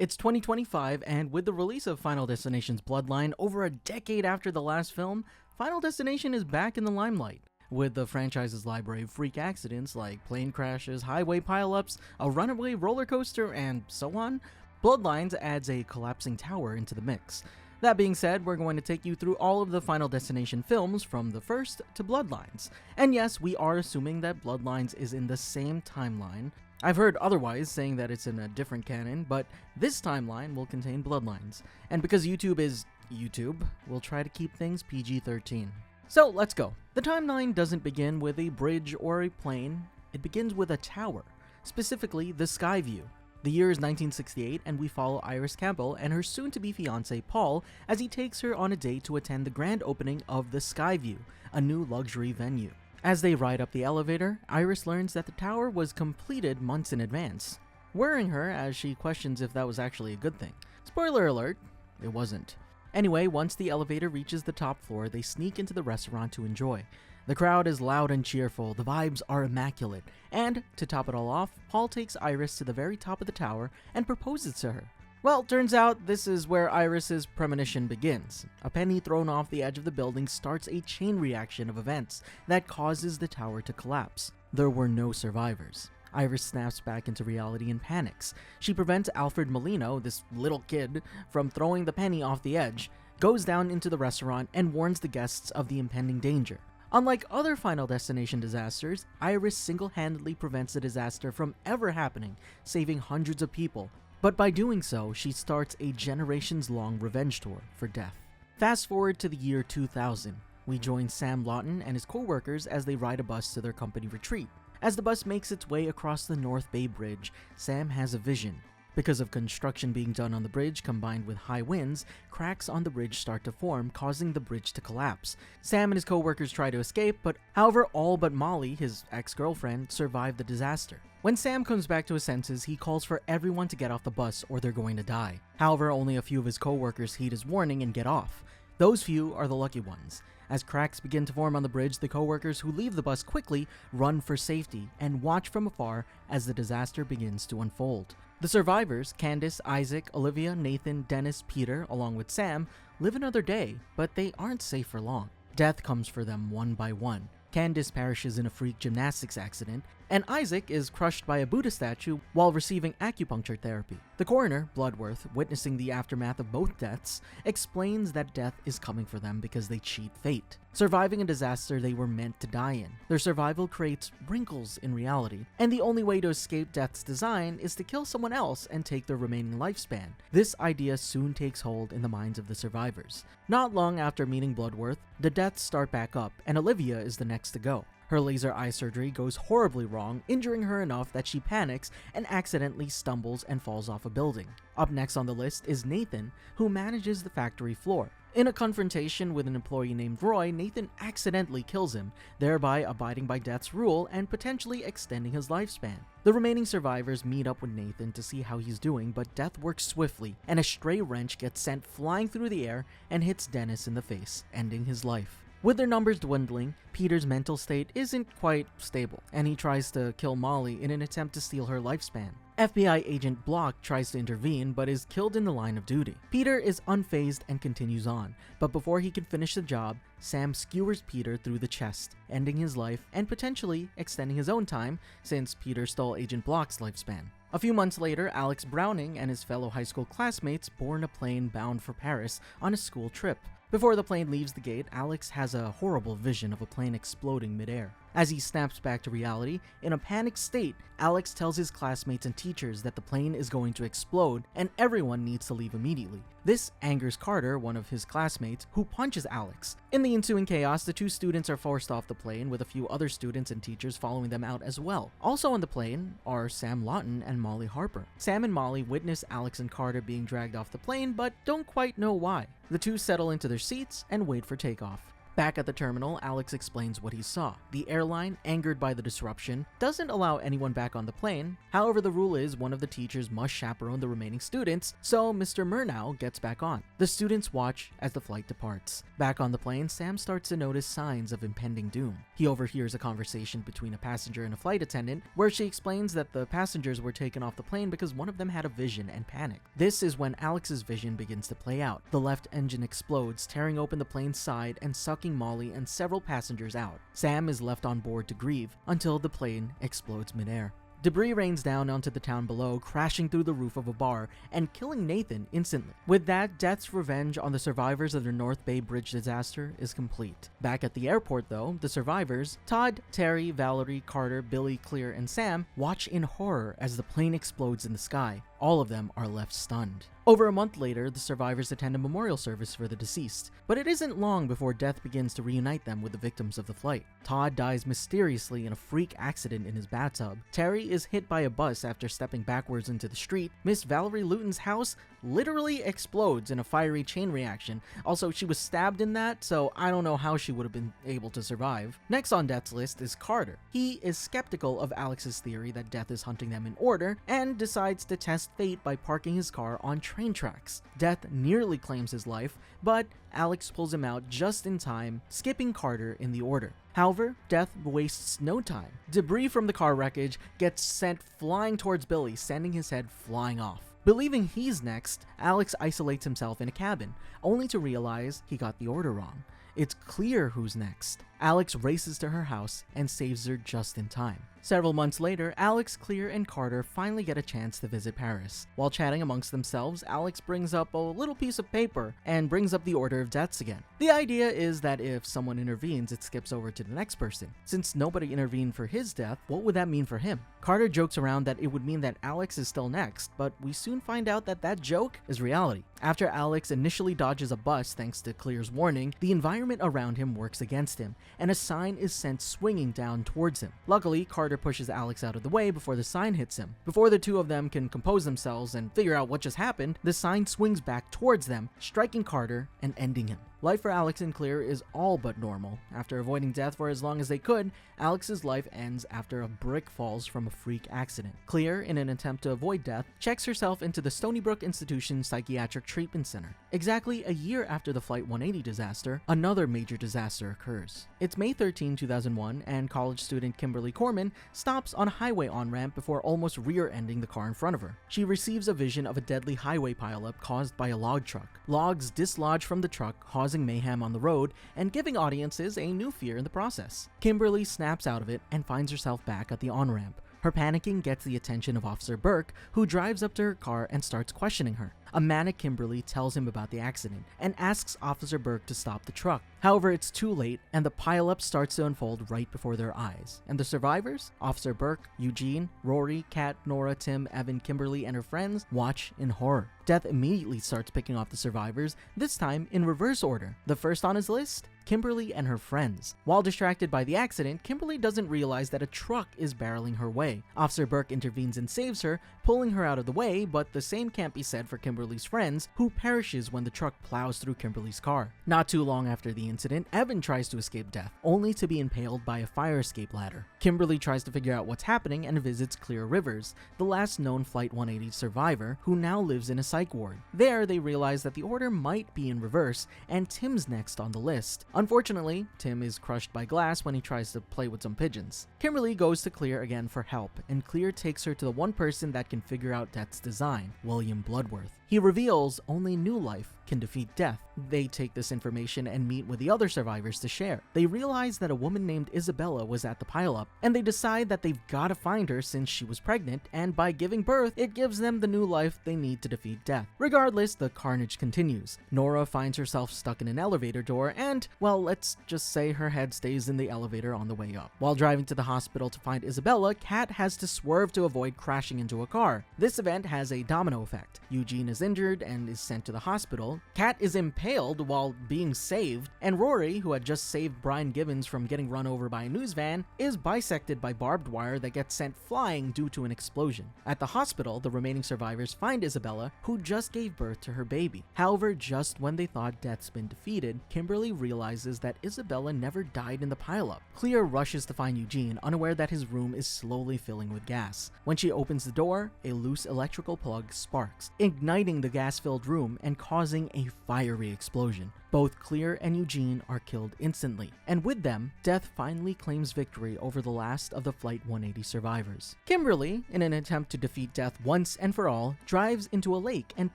It's 2025, and with the release of Final Destination's Bloodline over a decade after the last film, Final Destination is back in the limelight. With the franchise's library of freak accidents like plane crashes, highway pileups, a runaway roller coaster, and so on, Bloodlines adds a collapsing tower into the mix. That being said, we're going to take you through all of the Final Destination films from the first to Bloodlines. And yes, we are assuming that Bloodlines is in the same timeline. I've heard otherwise, saying that it's in a different canon, but this timeline will contain Bloodlines. And because YouTube is YouTube, we'll try to keep things PG-13. So let's go. The timeline doesn't begin with a bridge or a plane, it begins with a tower, specifically the Skyview. The year is 1968, and we follow Iris Campbell and her soon-to-be fiancé Paul as he takes her on a date to attend the grand opening of the Skyview, a new luxury venue. As they ride up the elevator, Iris learns that the tower was completed months in advance, worrying her as she questions if that was actually a good thing. Spoiler alert, it wasn't. Anyway, once the elevator reaches the top floor, they sneak into the restaurant to enjoy. The crowd is loud and cheerful, the vibes are immaculate, and, to top it all off, Paul takes Iris to the very top of the tower and proposes to her. Well, turns out this is where Iris's premonition begins. A penny thrown off the edge of the building starts a chain reaction of events that causes the tower to collapse. There were no survivors. Iris snaps back into reality and panics. She prevents Alfred Molino, this little kid, from throwing the penny off the edge, goes down into the restaurant, and warns the guests of the impending danger. Unlike other Final Destination disasters, Iris single-handedly prevents the disaster from ever happening, saving hundreds of people. But by doing so, she starts a generations-long revenge tour for death. Fast forward to the year 2000. We join Sam Lawton and his co-workers as they ride a bus to their company retreat. As the bus makes its way across the North Bay Bridge, Sam has a vision. Because of construction being done on the bridge combined with high winds, cracks on the bridge start to form, causing the bridge to collapse. Sam and his co-workers try to escape, but however, all but Molly, his ex-girlfriend, survive the disaster. When Sam comes back to his senses, he calls for everyone to get off the bus or they're going to die. However, only a few of his co-workers heed his warning and get off. Those few are the lucky ones. As cracks begin to form on the bridge, the co-workers who leave the bus quickly run for safety and watch from afar as the disaster begins to unfold. The survivors, Candace, Isaac, Olivia, Nathan, Dennis, Peter, along with Sam, live another day, but they aren't safe for long. Death comes for them one by one. Candace perishes in a freak gymnastics accident, and Isaac is crushed by a Buddha statue while receiving acupuncture therapy. The coroner, Bloodworth, witnessing the aftermath of both deaths, explains that death is coming for them because they cheat fate, surviving a disaster they were meant to die in. Their survival creates wrinkles in reality, and the only way to escape death's design is to kill someone else and take their remaining lifespan. This idea soon takes hold in the minds of the survivors. Not long after meeting Bloodworth, the deaths start back up, and Olivia is the next to go. Her laser eye surgery goes horribly wrong, injuring her enough that she panics and accidentally stumbles and falls off a building. Up next on the list is Nathan, who manages the factory floor. In a confrontation with an employee named Roy, Nathan accidentally kills him, thereby abiding by death's rule and potentially extending his lifespan. The remaining survivors meet up with Nathan to see how he's doing, but death works swiftly, and a stray wrench gets sent flying through the air and hits Dennis in the face, ending his life. With their numbers dwindling, Peter's mental state isn't quite stable, and he tries to kill Molly in an attempt to steal her lifespan. FBI agent Block tries to intervene but is killed in the line of duty. Peter is unfazed and continues on, but before he can finish the job, Sam skewers Peter through the chest, ending his life and potentially extending his own time since Peter stole Agent Block's lifespan. A few months later, Alex Browning and his fellow high school classmates board a plane bound for Paris on a school trip. Before the plane leaves the gate, Alex has a horrible vision of a plane exploding midair. As he snaps back to reality, in a panicked state, Alex tells his classmates and teachers that the plane is going to explode and everyone needs to leave immediately. This angers Carter, one of his classmates, who punches Alex. In the ensuing chaos, the two students are forced off the plane, with a few other students and teachers following them out as well. Also on the plane are Sam Lawton and Molly Harper. Sam and Molly witness Alex and Carter being dragged off the plane, but don't quite know why. The two settle into their seats and wait for takeoff. Back at the terminal, Alex explains what he saw. The airline, angered by the disruption, doesn't allow anyone back on the plane. However, the rule is one of the teachers must chaperone the remaining students, so Mr. Murnau gets back on. The students watch as the flight departs. Back on the plane, Sam starts to notice signs of impending doom. He overhears a conversation between a passenger and a flight attendant, where she explains that the passengers were taken off the plane because one of them had a vision and panicked. This is when Alex's vision begins to play out. The left engine explodes, tearing open the plane's side and sucking Molly and several passengers out. Sam is left on board to grieve until the plane explodes midair. Debris rains down onto the town below, crashing through the roof of a bar and killing Nathan instantly. With that, Death's revenge on the survivors of the North Bay Bridge disaster is complete. Back at the airport though, the survivors, Todd, Terry, Valerie, Carter, Billy, Clear, and Sam, watch in horror as the plane explodes in the sky. All of them are left stunned. Over a month later, the survivors attend a memorial service for the deceased, but it isn't long before Death begins to reunite them with the victims of the flight. Todd dies mysteriously in a freak accident in his bathtub. Terry is hit by a bus after stepping backwards into the street. Miss Valerie Luton's house literally explodes in a fiery chain reaction. Also, she was stabbed in that, so I don't know how she would have been able to survive. Next on Death's list is Carter. He is skeptical of Alex's theory that Death is hunting them in order and decides to test fate by parking his car on train tracks. Death nearly claims his life, but Alex pulls him out just in time, skipping Carter in the order. However, Death wastes no time. Debris from the car wreckage gets sent flying towards Billy, sending his head flying off. Believing he's next, Alex isolates himself in a cabin, only to realize he got the order wrong. It's clear who's next. Alex races to her house and saves her just in time. Several months later, Alex, Clear, and Carter finally get a chance to visit Paris. While chatting amongst themselves, Alex brings up a little piece of paper and brings up the order of deaths again. The idea is that if someone intervenes, it skips over to the next person. Since nobody intervened for his death, what would that mean for him? Carter jokes around that it would mean that Alex is still next, but we soon find out that that joke is reality. After Alex initially dodges a bus thanks to Clear's warning, the environment around him works against him, and a sign is sent swinging down towards him. Luckily, Carter pushes Alex out of the way before the sign hits him. Before the two of them can compose themselves and figure out what just happened, the sign swings back towards them, striking Carter and ending him. Life for Alex and Clear is all but normal. After avoiding death for as long as they could, Alex's life ends after a brick falls from a freak accident. Clear, in an attempt to avoid death, checks herself into the Stony Brook Institution Psychiatric Treatment Center. Exactly a year after the Flight 180 disaster, another major disaster occurs. It's May 13, 2001, and college student Kimberly Corman stops on a highway on-ramp before almost rear-ending the car in front of her. She receives a vision of a deadly highway pileup caused by a log truck. Logs dislodge from the truck, causing mayhem on the road and giving audiences a new fear in the process. Kimberly snaps out of it and finds herself back at the on-ramp. Her panicking gets the attention of Officer Burke, who drives up to her car and starts questioning her. A manic Kimberly tells him about the accident and asks Officer Burke to stop the truck. However, it's too late, and the pileup starts to unfold right before their eyes. And the survivors, Officer Burke, Eugene, Rory, Kat, Nora, Tim, Evan, Kimberly, and her friends, watch in horror. Death immediately starts picking off the survivors, this time in reverse order. The first on his list? Kimberly and her friends. While distracted by the accident, Kimberly doesn't realize that a truck is barreling her way. Officer Burke intervenes and saves her, pulling her out of the way, but the same can't be said for Kimberly's friends, who perishes when the truck plows through Kimberly's car. Not too long after the incident, Evan tries to escape death, only to be impaled by a fire escape ladder. Kimberly tries to figure out what's happening and visits Clear Rivers, the last known Flight 180 survivor, who now lives in a psych ward. There, they realize that the order might be in reverse, and Tim's next on the list. Unfortunately, Tim is crushed by glass when he tries to play with some pigeons. Kimberly goes to Clear again for help, and Clear takes her to the one person that can figure out Death's design, William Bloodworth. He reveals only new life can defeat death. They take this information and meet with the other survivors to share. They realize that a woman named Isabella was at the pileup, and they decide that they've got to find her since she was pregnant, and by giving birth, it gives them the new life they need to defeat death. Regardless, the carnage continues. Nora finds herself stuck in an elevator door, and, well, let's just say her head stays in the elevator on the way up. While driving to the hospital to find Isabella, Kat has to swerve to avoid crashing into a car. This event has a domino effect. Eugene is is injured and is sent to the hospital. Kat is impaled while being saved, and Rory, who had just saved Brian Gibbons from getting run over by a news van, is bisected by barbed wire that gets sent flying due to an explosion. At the hospital, the remaining survivors find Isabella, who just gave birth to her baby. However, just when they thought death's been defeated, Kimberly realizes that Isabella never died in the pileup. Clea rushes to find Eugene, unaware that his room is slowly filling with gas. When she opens the door, a loose electrical plug sparks, igniting the gas-filled room and causing a fiery explosion. Both Clea and Eugene are killed instantly, and with them, death finally claims victory over the last of the Flight 180 survivors. Kimberly, in an attempt to defeat death once and for all, drives into a lake and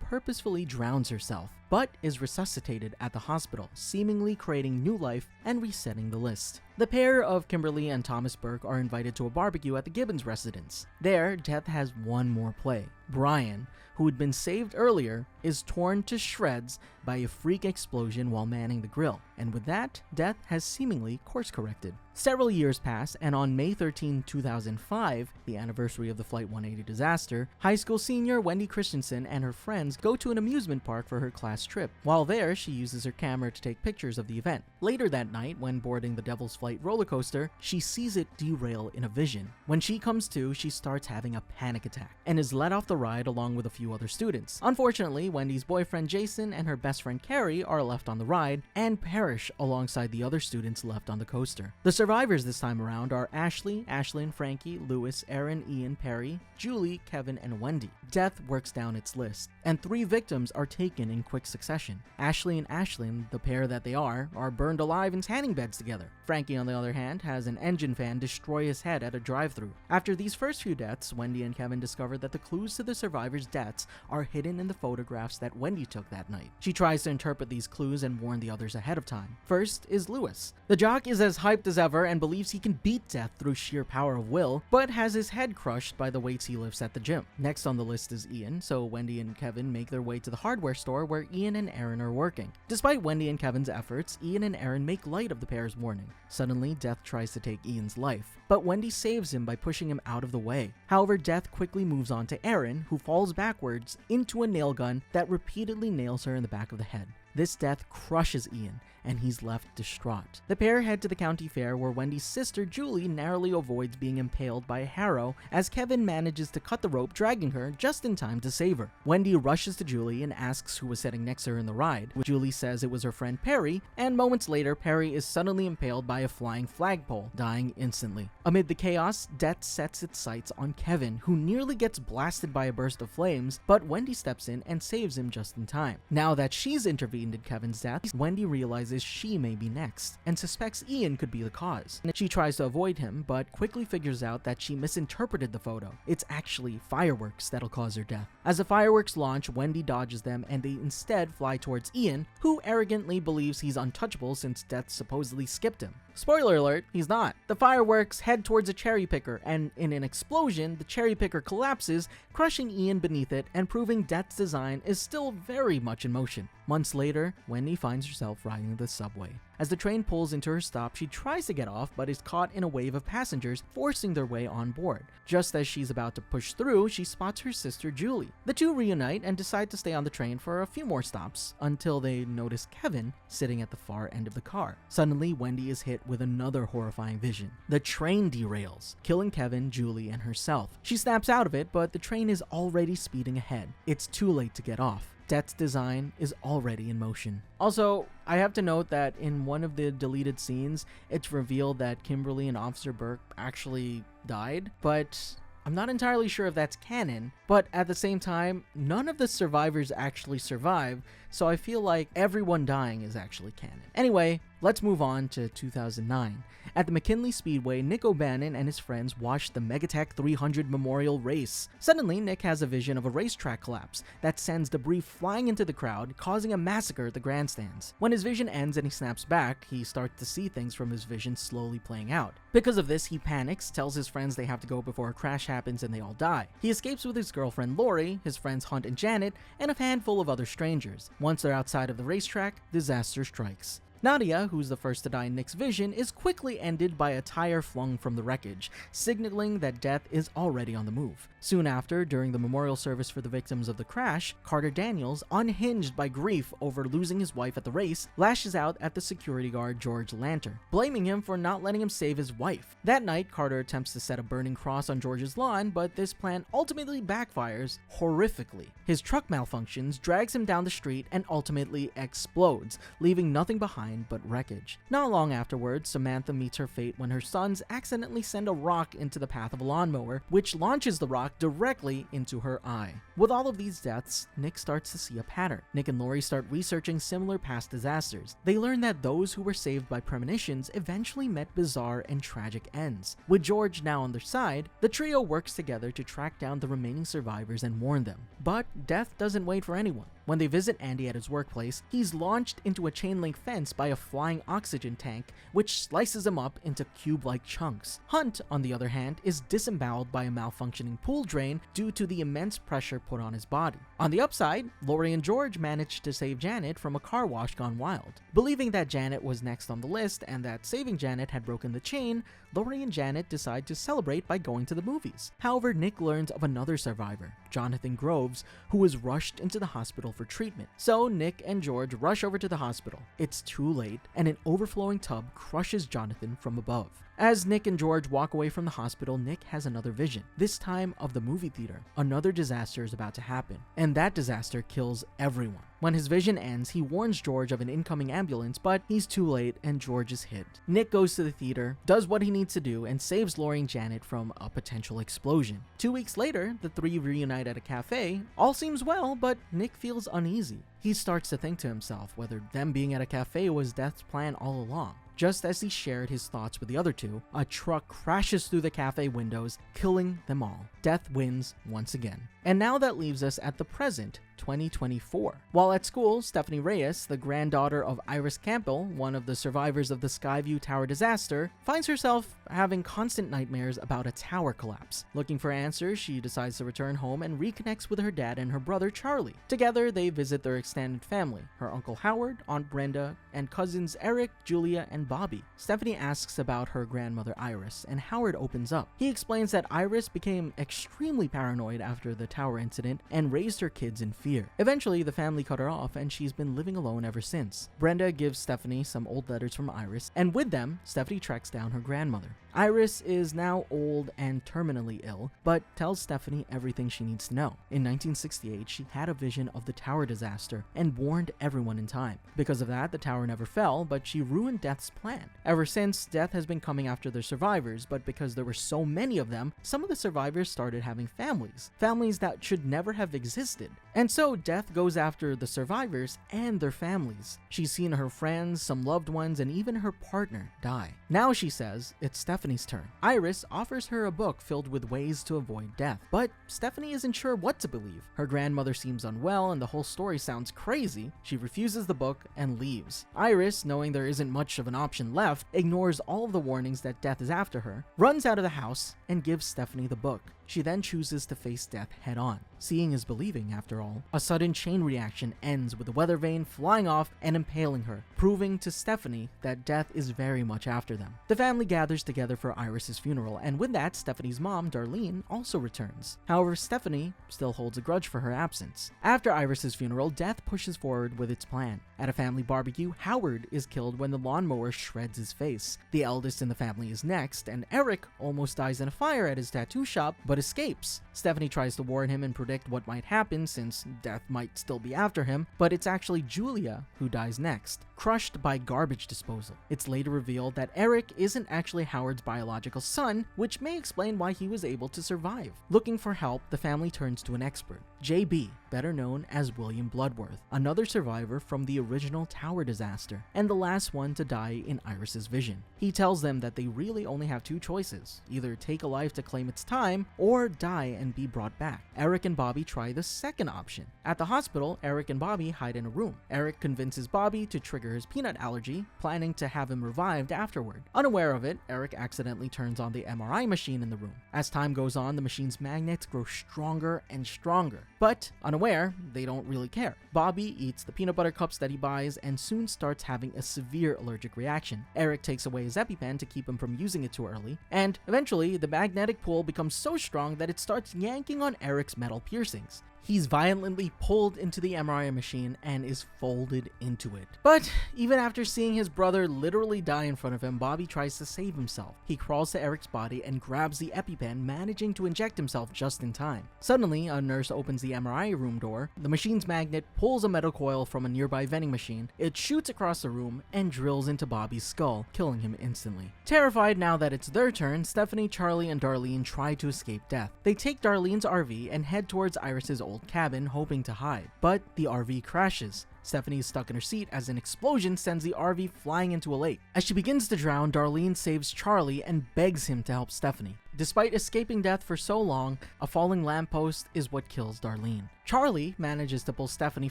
purposefully drowns herself, but is resuscitated at the hospital, seemingly creating new life and resetting the list. The pair of Kimberly and Thomas Burke are invited to a barbecue at the Gibbons residence. There, death has one more play. Brian, who had been saved earlier, is torn to shreds by a freak explosion while manning the grill, and with that, death has seemingly course-corrected. Several years pass, and on May 13, 2005, the anniversary of the Flight 180 disaster, high school senior Wendy Christensen and her friends go to an amusement park for her class trip. While there, she uses her camera to take pictures of the event. Later that night, when boarding the Devil's Flight roller coaster, she sees it derail in a vision. When she comes to, she starts having a panic attack, and is let off the ride along with a few other students. Unfortunately, Wendy's boyfriend Jason and her best friend Carrie are left on the ride, and perish alongside the other students left on the coaster. The survivors this time around are Ashley, Ashlyn, Frankie, Lewis, Aaron, Ian, Perry, Julie, Kevin, and Wendy. Death works down its list, and 3 victims are taken in quick succession. Ashley and Ashlyn, the pair that they are burned alive in tanning beds together. Frankie, on the other hand, has an engine fan destroy his head at a drive-thru. After these first few deaths, Wendy and Kevin discover that the clues to the survivors' deaths are hidden in the photographs that Wendy took that night. She tries to interpret these clues and warn the others ahead of time. First is Lewis. The jock is as hyped as ever and believes he can beat death through sheer power of will, but has his head crushed by the weights he lifts at the gym. Next on the list is Ian, so Wendy and Kevin make their way to the hardware store where Ian and Aaron are working. Despite Wendy and Kevin's efforts, Ian and Aaron make light of the pair's warning. Suddenly, Death tries to take Ian's life, but Wendy saves him by pushing him out of the way. However, Death quickly moves on to Aaron, who falls backwards into a nail gun that repeatedly nails her in the back of the head. This death crushes Ian, and he's left distraught. The pair head to the county fair where Wendy's sister Julie narrowly avoids being impaled by a harrow as Kevin manages to cut the rope, dragging her just in time to save her. Wendy rushes to Julie and asks who was sitting next to her in the ride. Julie says it was her friend Perry, and moments later Perry is suddenly impaled by a flying flagpole, dying instantly. Amid the chaos, Death sets its sights on Kevin, who nearly gets blasted by a burst of flames, but Wendy steps in and saves him just in time. Now that she's intervened in Kevin's death, Wendy realizes she may be next, and suspects Ian could be the cause. She tries to avoid him, but quickly figures out that she misinterpreted the photo. It's actually fireworks that'll cause her death. As the fireworks launch, Wendy dodges them, and they instead fly towards Ian, who arrogantly believes he's untouchable since Death supposedly skipped him. Spoiler alert, he's not. The fireworks head towards a cherry picker, and in an explosion, the cherry picker collapses, crushing Ian beneath it and proving Death's design is still very much in motion. Months later, Wendy finds herself riding the subway. As the train pulls into her stop, she tries to get off but is caught in a wave of passengers forcing their way on board. Just as she's about to push through, she spots her sister Julie. The two reunite and decide to stay on the train for a few more stops until they notice Kevin sitting at the far end of the car. Suddenly, Wendy is hit with another horrifying vision. The train derails, killing Kevin, Julie, and herself. She snaps out of it, but the train is already speeding ahead. It's too late to get off. Death's design is already in motion. Also, I have to note that in one of the deleted scenes, it's revealed that Kimberly and Officer Burke actually died, but I'm not entirely sure if that's canon, but at the same time, none of the survivors actually survive, so I feel like everyone dying is actually canon. Anyway, let's move on to 2009. At the McKinley Speedway, Nick O'Bannon and his friends watch the Megatech 300 Memorial Race. Suddenly, Nick has a vision of a racetrack collapse that sends debris flying into the crowd, causing a massacre at the grandstands. When his vision ends and he snaps back, he starts to see things from his vision slowly playing out. Because of this, he panics, tells his friends they have to go before a crash happens and they all die. He escapes with his girlfriend Lori, his friends Hunt and Janet, and a handful of other strangers. Once they're outside of the racetrack, disaster strikes. Nadia, who's the first to die in Nick's vision, is quickly ended by a tire flung from the wreckage, signaling that death is already on the move. Soon after, during the memorial service for the victims of the crash, Carter Daniels, unhinged by grief over losing his wife at the race, lashes out at the security guard George Lanter, blaming him for not letting him save his wife. That night, Carter attempts to set a burning cross on George's lawn, but this plan ultimately backfires horrifically. His truck malfunctions, drags him down the street, and ultimately explodes, leaving nothing behind but wreckage. Not long afterwards, Samantha meets her fate when her sons accidentally send a rock into the path of a lawnmower, which launches the rock directly into her eye. With all of these deaths, Nick starts to see a pattern. Nick and Lori start researching similar past disasters. They learn that those who were saved by premonitions eventually met bizarre and tragic ends. With George now on their side, the trio works together to track down the remaining survivors and warn them. But death doesn't wait for anyone. When they visit Andy at his workplace, he's launched into a chain link fence by a flying oxygen tank, which slices him up into cube-like chunks. Hunt, on the other hand, is disemboweled by a malfunctioning pool drain due to the immense pressure put on his body. On the upside, Lori and George managed to save Janet from a car wash gone wild. Believing that Janet was next on the list and that saving Janet had broken the chain, Lori and Janet decide to celebrate by going to the movies. However, Nick learns of another survivor, Jonathan Groves, who was rushed into the hospital for treatment. So Nick and George rush over to the hospital. It's too late, and an overflowing tub crushes Jonathan from above. As Nick and George walk away from the hospital, Nick has another vision, this time of the movie theater. Another disaster is about to happen, and that disaster kills everyone. When his vision ends, he warns George of an incoming ambulance, but he's too late and George is hit. Nick goes to the theater, does what he needs to do, and saves Lori and Janet from a potential explosion. 2 weeks later, the three reunite at a cafe. All seems well, but Nick feels uneasy. He starts to think to himself whether them being at a cafe was Death's plan all along. Just as he shared his thoughts with the other two, a truck crashes through the cafe windows, killing them all. Death wins once again. And now that leaves us at the present, 2024. While at school, Stephanie Reyes, the granddaughter of Iris Campbell, one of the survivors of the Skyview Tower disaster, finds herself having constant nightmares about a tower collapse. Looking for answers, she decides to return home and reconnects with her dad and her brother Charlie. Together, they visit their extended family, her Uncle Howard, Aunt Brenda, and cousins Eric, Julia, and Bobby. Stephanie asks about her grandmother Iris, and Howard opens up. He explains that Iris became extremely paranoid after the tower incident and raised her kids in fear. Eventually, the family cut her off, and she's been living alone ever since. Brenda gives Stephanie some old letters from Iris, and with them, Stephanie tracks down her grandmother. Iris is now old and terminally ill, but tells Stephanie everything she needs to know. In 1968, she had a vision of the tower disaster and warned everyone in time. Because of that, the tower never fell, but she ruined Death's plan. Ever since, Death has been coming after the survivors, but because there were so many of them, some of the survivors started having families that should never have existed. And so Death goes after the survivors and their families. She's seen her friends, some loved ones, and even her partner die. Now she says it's Stephanie's turn. Iris offers her a book filled with ways to avoid death, but Stephanie isn't sure what to believe. Her grandmother seems unwell and the whole story sounds crazy. She refuses the book and leaves. Iris, knowing there isn't much of an option left, ignores all of the warnings that Death is after her, runs out of the house, and gives Stephanie the book. She then chooses to face Death head on. Seeing is believing, after all. A sudden chain reaction ends with the weather vane flying off and impaling her, proving to Stephanie that Death is very much after them. The family gathers together for Iris's funeral, and with that, Stephanie's mom, Darlene, also returns. However, Stephanie still holds a grudge for her absence. After Iris's funeral, Death pushes forward with its plan. At a family barbecue, Howard is killed when the lawnmower shreds his face. The eldest in the family is next, and Eric almost dies in a fire at his tattoo shop, but escapes. Stephanie tries to warn him and predict what might happen since Death might still be after him, but it's actually Julia who dies next, crushed by garbage disposal. It's later revealed that Eric isn't actually Howard's biological son, which may explain why he was able to survive. Looking for help, the family turns to an expert, JB, better known as William Bloodworth, another survivor from the original tower disaster, and the last one to die in Iris's vision. He tells them that they really only have two choices, either take a life to claim its time, or die and be brought back. Eric and Bobby try the second option. At the hospital, Eric and Bobby hide in a room. Eric convinces Bobby to trigger trigger his peanut allergy, planning to have him revived afterward. Unaware of it, Eric accidentally turns on the MRI machine in the room. As time goes on, the machine's magnets grow stronger and stronger. But, unaware, they don't really care. Bobby eats the peanut butter cups that he buys and soon starts having a severe allergic reaction. Eric takes away his EpiPen to keep him from using it too early, and eventually the magnetic pull becomes so strong that it starts yanking on Eric's metal piercings. He's violently pulled into the MRI machine and is folded into it. But even after seeing his brother literally die in front of him, Bobby tries to save himself. He crawls to Eric's body and grabs the EpiPen, managing to inject himself just in time. Suddenly, a nurse opens the MRI room door. The machine's magnet pulls a metal coil from a nearby vending machine. It shoots across the room and drills into Bobby's skull, killing him instantly. Terrified now that it's their turn, Stephanie, Charlie, and Darlene try to escape death. They take Darlene's RV and head towards Iris's old cabin, hoping to hide. But the RV crashes. Stephanie is stuck in her seat as an explosion sends the RV flying into a lake. As she begins to drown, Darlene saves Charlie and begs him to help Stephanie. Despite escaping death for so long, a falling lamppost is what kills Darlene. Charlie manages to pull Stephanie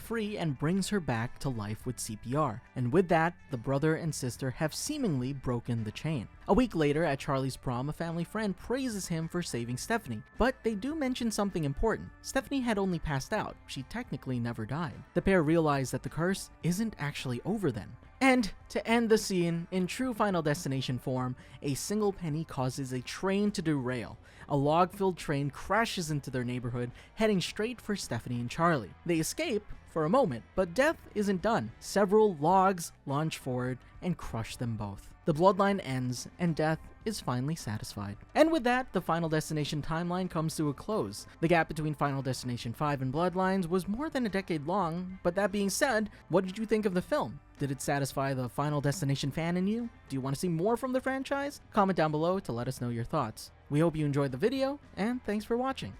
free and brings her back to life with CPR. And with that, the brother and sister have seemingly broken the chain. A week later, at Charlie's prom, a family friend praises him for saving Stephanie. But they do mention something important. Stephanie had only passed out. She technically never died. The pair realize that the curse isn't actually over then. And to end the scene, in true Final Destination form, a single penny causes a train to derail. A log-filled train crashes into their neighborhood, heading straight for Stephanie and Charlie. They escape for a moment, but death isn't done. Several logs launch forward and crush them both. The bloodline ends, and death is finally satisfied. And with that, the Final Destination timeline comes to a close. The gap between Final Destination 5 and Bloodlines was more than a decade long, but that being said, what did you think of the film? Did it satisfy the Final Destination fan in you? Do you want to see more from the franchise? Comment down below to let us know your thoughts. We hope you enjoyed the video, and thanks for watching.